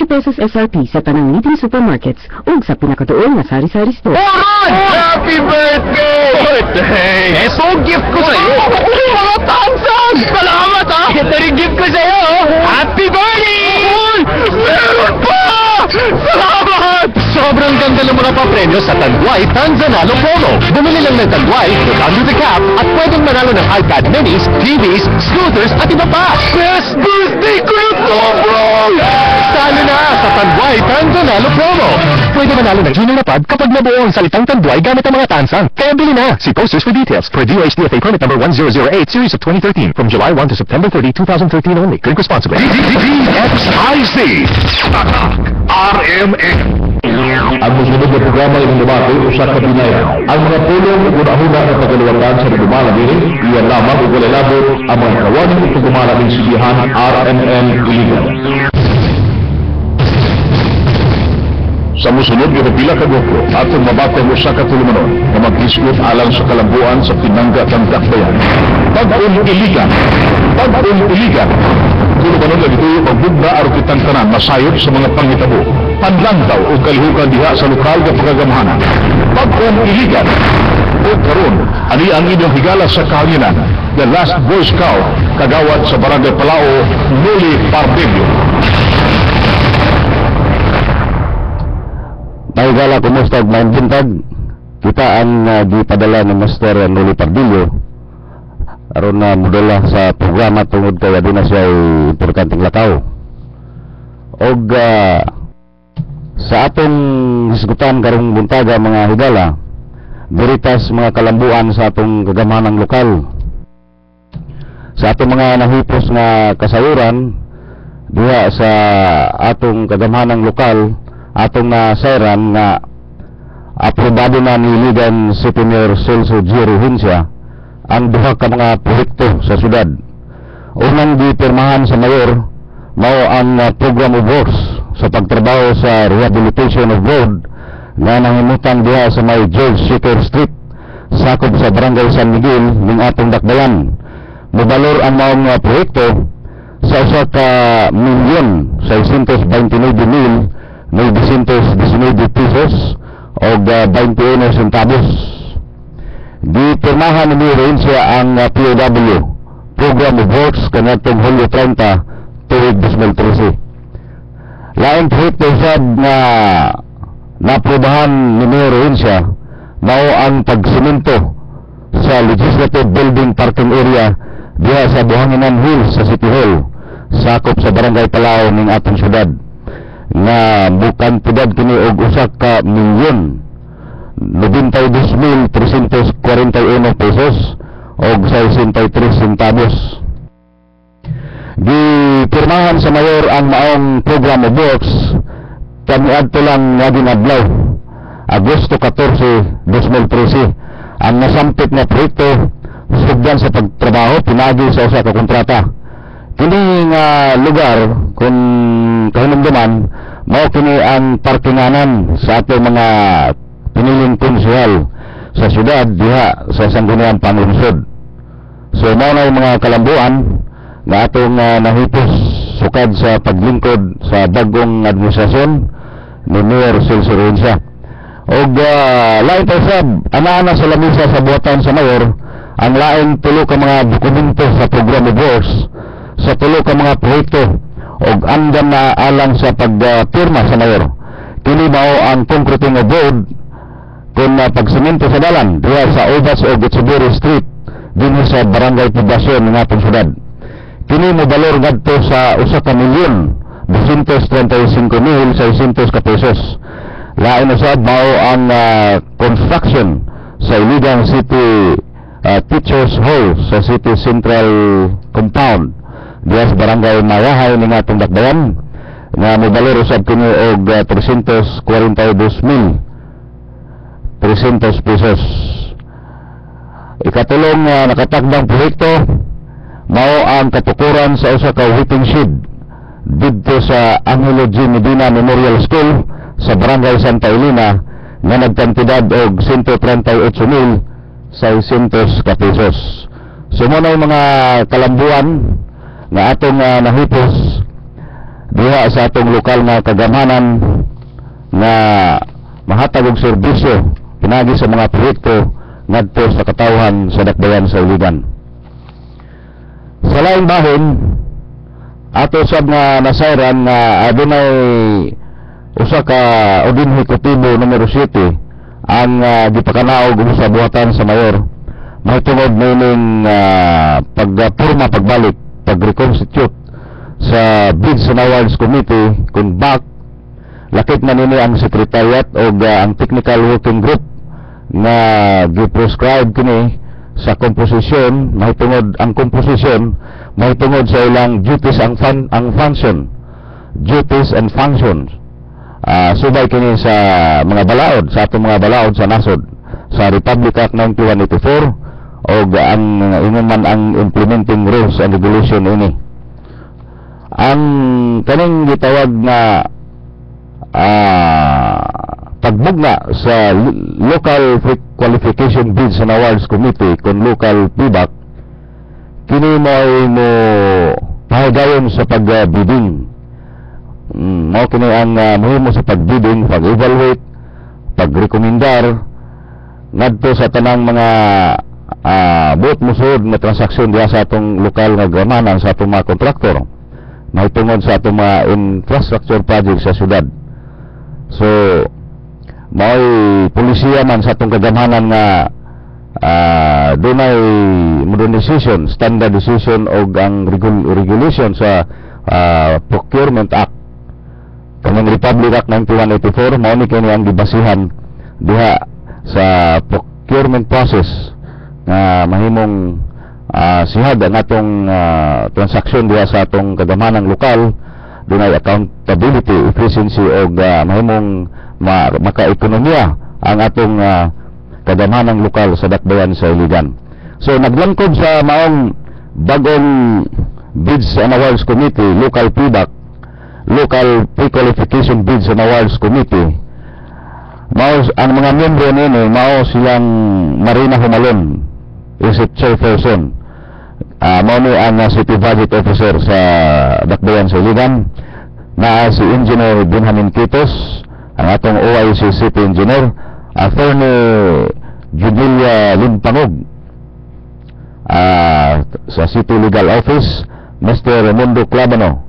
pesos SRP sa tanang leading supermarkets ug sa pinakatuon nga sari-sari store. Alright! Happy birthday! Birthday! Eto gift ko sa'yo! Mga thousand! Salamat ha! Ito rin gift ko sa'yo! Happy birthday! Meron pa! Salamat! Sobrang ganda ng mga papremyo sa Tanduay Tanzanalo Promo. Bumili lang ng Tanduay, look under the cap, at pwedeng manalo ng iPad minis, TVs, scooters, at iba pa. Best birthday ko na to, bro! Salo na sa Tanduay Tanzanalo Promo. Pwede manalo ng Gmail na pad kapag nabuo ang salitang Tanduay gamit ang mga tansan. Kaya bili na! See posters for details. Per DOHDFA permit number 1008, series of 2013. From July 1 to September 30, 2013 only. Drink responsibly. DXIC RMN. Ang musunod na programa ay lumaki usa ka binaya. Ang mga pulong una-una na pagkaluwatan sa lumalabing, iyan lamang ug wala labot ang mga kawanin ug lumalabing sibihan RMN illegal. Sa musunod nga pila ka grupo atong mabatang usa ka tulumanon nga maghisgot alang sa kalambuan sa pinangga-ang dakbayan. Pag-un iligan. Pag-un iligan. Tulumanon nga dito magbugna aron kitang tanan masayop sa mga panghitabo. Panlantaw o kalihukan diha sa lokal nga pagagamahanan. Pag-un iligan. O karon, ani ang inyong higala sa kahanginan, the last Boy Scout, kagawad sa Barangay Palao, Noli Pardelio. Naigala, kumusta ang maing buntag? Kita ang gipadala ni Master Noli Pardillo aron na mudala sa programa tungod kaya di na siya importanteng lakaw. Og sa atong hisgutan karong buntaga mga higala, beritas mga kalambuan sa atong kagamahanang lokal. Sa atong mga nahipos nga kasayuran diha sa atong kagamahanang lokal, atong nasairan nga aprobado na ni Ligan City Mayor Celso G. Rohinsya ang duha ka mga proyekto sa syudad. Unang gipirmahan sa mayor mao ang program of works sa pagtrabaho sa rehabilitation of road nga nangimutan diha sa may George Shaker Street sakop sa Barangay San Miguel ning atong dakbayan. Mobalor ang maong proyekto sa usa ka milyon 629,919 pesos o 21 centavos. Gipirmahan ni Rohinsya ang POW Program of Works kanatong Hulyo 30 tuig 2013. Laing proyekto sad na naprobahan ni Rohinsya mao ang pagsimento sa Legislative Building Parking Area diha sa Buhanginan Hills sa City Hall sakop sa Barangay Palao ning atong syudad nga bukan pudad kini og usa ka milyon 92,341 pesos og 63 centavos. Gipirmahan sa mayor ang maong program of works kaniadto lang nga adlaw Agosto 14, 2013. Ang nasampit na proyekto sugdan sa pagtrabaho pinagi sa usa ka kontrata. Kini nga lugar kung kahinumduman mao kini ang parkinganan sa ato mga piniling konsyal sa syudad diha sa Sangguniang Panlungsod. So mao na mga kalambuan nga atong nahipos sukad sa paglingkod sa bagong administrasyon ni Mayor Celso Rohinsya. Og lain pa sab ana sa lamisa sa buhatan sa mayor ang laing tulo ka mga dokumento sa program of works sa tulo ka mga proyekto og andam na alang sa pagpirma sa mayor. Kini mao ang concreting of road kung pagsemento sa dalan diha sa Obas o Getsubiri Street dinhi sa Barangay Poblasyon ng atong syudad. Kini mo balor ngadto sa usa ka milyon 235,600 ka pesos. Lain usab mao ang construction sa Iligan City Teachers Hall sa City Central Compound diha sa Barangay Mayahay ning atong dakbayan nga mobalor usab kini og 342,300 pesos. Ikatulong nakatakdang proyekto mao ang katukuran sa usa ka waiting shed didto sa Angelo G. Medina Memorial School sa Barangay Santa Elena nga nagkantidad og 138,600 ka pesos. So mo na mga kalambuan nga atong nahipos diha sa atong lokal nga kagamanan nga mahatag og serbisyo pinagi sa mga proyekto ngadto sa katawhan sa dakbayan sa Iligan. Sa laing bahin, ato sab nga nasayran nga adunay usa ka ordinhikutibo numero 7 ang gipakanaog sa buhatan sa mayor. Mahitungod nining pagpurma pagbalik, pag-reconstitute sa Bids and Awards Committee kung back lakit na nini ang secretariat o ang technical working group na gi-prescribe kini sa komposisyon. Mahitungod ang komposisyon mahitungod sa ilang duties ang function, duties and functions. Subay kini sa mga balaod, sa atong mga balaod sa nasod sa Republic Act 9184 o ang ingon man ang implementing rules and regulation ini. Ang kaning gitawag na pagbugna sa Local Qualification Bids and Awards Committee kung local PBAC, kini mo pahigayon sa pag-bidding. Mao kini ang muhimo sa pag-bidding, pag-evaluate, pag-rekomendar ngadto sa tanang mga buot musod na transaksyon diha sa atong lokal nga gamanan sa atong mga kontraktor mahitungod sa atong mga infrastructure project sa syudad. So mao'y polisiya man sa atong kagamanan nga dunay modernization, standardization o ang regulation sa Procurement Act kanang Republic Act 9184. Mao ni kini ang gibasihan diha sa procurement process nga mahimong sihag ang atong transaksyon diha sa atong kagamanang lokal. Dunay accountability, efficiency o mahimong makaekonomiya ang atong kagamanang lokal sa dakbayan sa Iligan. So naglangkod sa maong bagong Bids and Awards Committee, local PBAC, Local Pre-Qualification Bids and Awards Committee. Mao ang mga miyembro nini mao silang Marina Humalon, isip chairperson. Mao ni ang City Budget Officer sa dakbayan sa Iligan, na si Engineer Benjamin Quitos, ang atong OIC City Engineer, Attorney Judelia Limpangog sa City Legal Office, Mr. Raimundo Clabano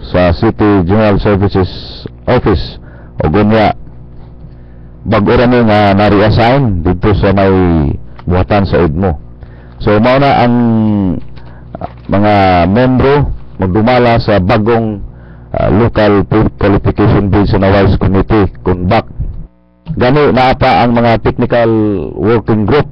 sa City General Services Office, o gunya bag-ora ni nga na-reassign dito sa may buhatan sa Igmo. So mao na ang mga membro magdumala sa bagong Local Qualification Bids and Awards Committee kung back. Gani na pa ang mga technical working group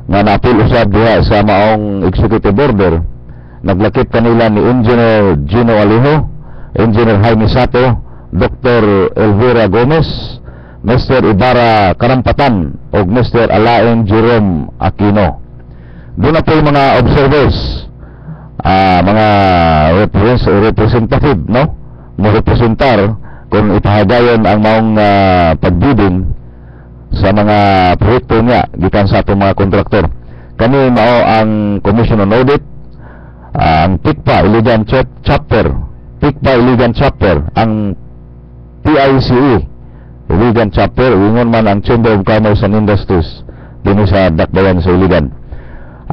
nga napil usab diha sa maong executive order. Naglakip kanila ni Engineer Gino Alijo, Engineer Jaime Sato, Dr. Elvira Gomez, Mr. Ibarra Karampatan o Mr. Alain Jerome Aquino. Doon na po yung mga observers, mga representative, no? Mo-representar kung ipahagayon ang maong pagbidding sa mga proyekto niya gikan sa atong mga kontraktor. Kani mao ang Commission on Audit, ang PICPA Iligan Chapter, PICPA Iligan Chapter, ang PICE Iligan Chapter, ingon man ang Chamber of Commerce and Industries din sa dakbayan sa Iligan.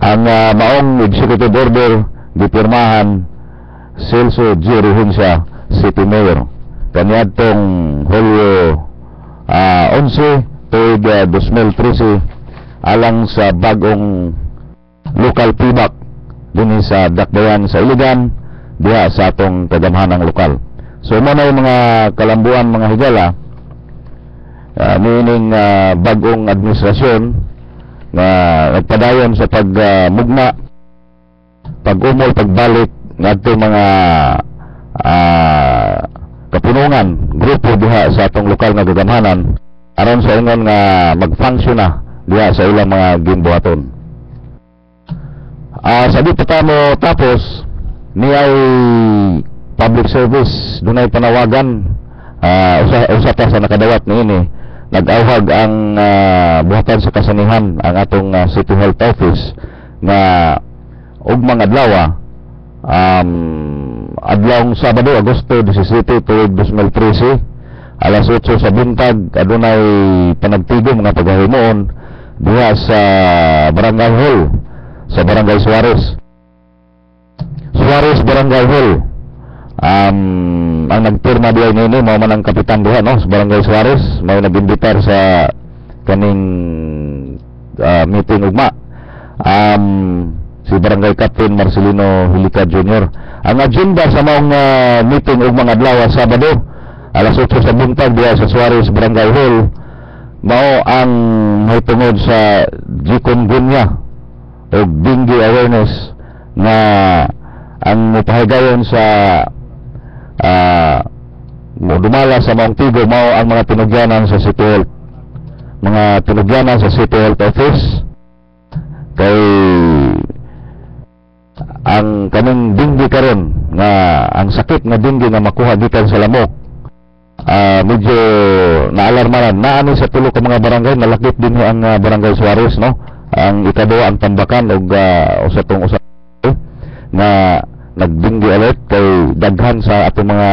Ang maong executive order gipirmahan Celso G. Rehencia, City Mayor, kaniadtong Hulyo 11 tuig 2013 alang sa bagong local PBAC din sa dakbayan sa Iligan diha sa atong kagamhanang lokal. So mo na yung mga kalambuan, mga higala, meaning bagong administrasyon na nagpadayon sa pagmugna, pag-umol, pagbalik ng ating mga kapunungan, grupo diha sa atong lokal nga gagamhanan aron sa ingon nga mag-function na diha sa ilang mga ginbuhaton. Sa di pa mo tapos ni ay public service, dunay panawagan usa pa sa nakadawat niini. Nag-awhag ang buhatan sa kasanihan ang atong City Health Office nga ug mga adlaw adlong Sabado, Agosto 17 tuig 2013, alas 8 sa buntag, adunay panagtigom nga paghahimuon diha sa Barangay Hall, sa Barangay Suarez Barangay Hall. Ang nagpirma diay nini mao man ang kapitan diha, no, sa Barangay Suarez, may nag-imbitar sa kaning meeting ugma. Si Barangay Captain Marcelino Hilika Jr. Ang agenda sa maong meeting ug mga adlaw Sabado, alas 8 sa buntag diha sa Suarez Barangay Hall, mao ang mahitungod sa chikungunya o dengue awareness na ang mupahigayon sa dumala sa maong tigo, mao ang mga tinugyanan sa City Health, mga tinugyanan sa City Health Office. Kay ang kaming dengue karon nga ang sakit nga dengue nga makuha gikan sa lamok, medyo naalarmanan na ani sa tulo ka mga barangay. Nalakip din ang Barangay Suarez, no, ang ikaduha ang Tambakan ug usa tong usa na nag-dengue alert. Kay daghan sa atong mga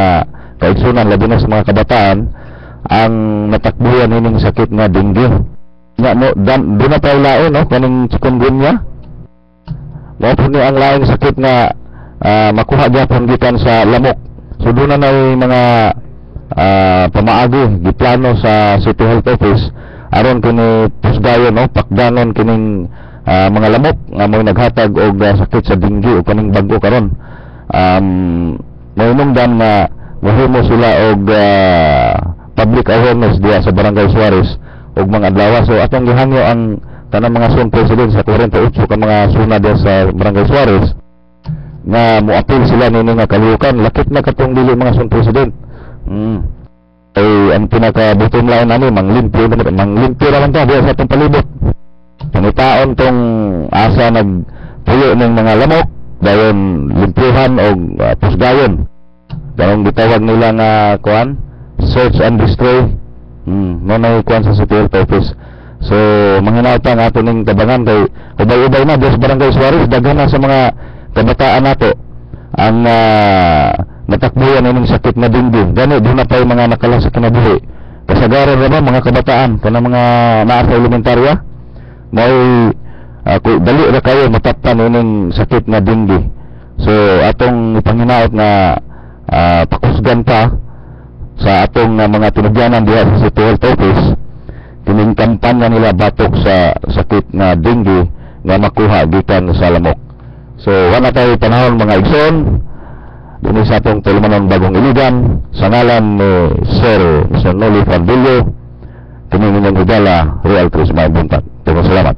kaigsunan, labi na sa mga kabataan, ang natakbuhan ining sakit nga dengue nga mo di na tayo lain, no, kaning chikungunya. Mao po ni ang laing sakit nga makuha gyapon gikan sa lamok. So doon na mga pamaagi giplano sa City Health Office aron kini pusgayon, no, pakdanon kining mga lamok nga mo naghatag og sakit sa dengue o kaning bagyo karon. Mahinungdan na mahimo sila og public awareness diya sa Barangay Suarez og mga adlaw. So atong gihangyo ang tanang mga zone president sa 48 ka mga zona diya sa Barangay Suarez nga muapil sila nini nga kaluyukan. Lakip na katong dili mga zone president. Ay ang pinaka-bottom line ani manglimpyo naman ta diya sa atong palibot. Pangitaon tong asa nagpuyo ng mga lamok, dayon limpyuhan og pusgayon. Darong gitawag nila nga kuan, search and destroy. Mo na kuan sa City Health Office. So manghinaot nga ato ning tabangan kay ubay-ubay na sa Barangay Suarez, daghan na sa mga kabataan nato ang natakbuyan ining sakit na dengue. Gani di na pay mga nakalang sa kinabuhi. Kasagaran ra ba mga kabataan kana mga naa sa elementarya, may dali ra kayo mataptan ining sakit na dengue. So atong ipanginaot nga pakusgan pa sa atong mga tinugyanan diha sa City Health Office kining kampanya nila batok sa sakit na dengue nga makuha gikan sa lamok. So wala tayo panahon mga igsoon dinhi sa atong tulumanon Bagong Iligan, sa ngalan ni Sir Noli Pandillo, kini ninyong higala Real Cruz May Buntag. Salamat.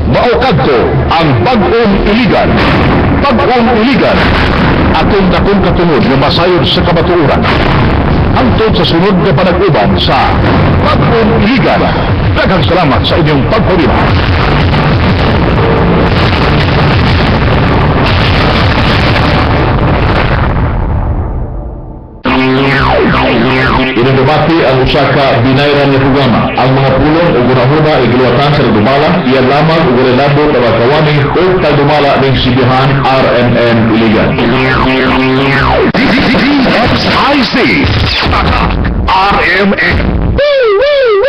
Maukadto ang Bagong Iligan. Bagong Iligan, atong dakong katunod nga masayod sa kabatuoran. Hangtod sa sunod na panag-uban sa Bagong Iligan. Daghang salamat sa inyong pagpulina. Inadumati ang usa ka binayran nga programa. Ang mga pulong o gunahuna ay giluwatan sa dumala, iyan lamang o gunilabot ang magkawani o tagdumala ng sibihan RMN Iligan. DXIC RMN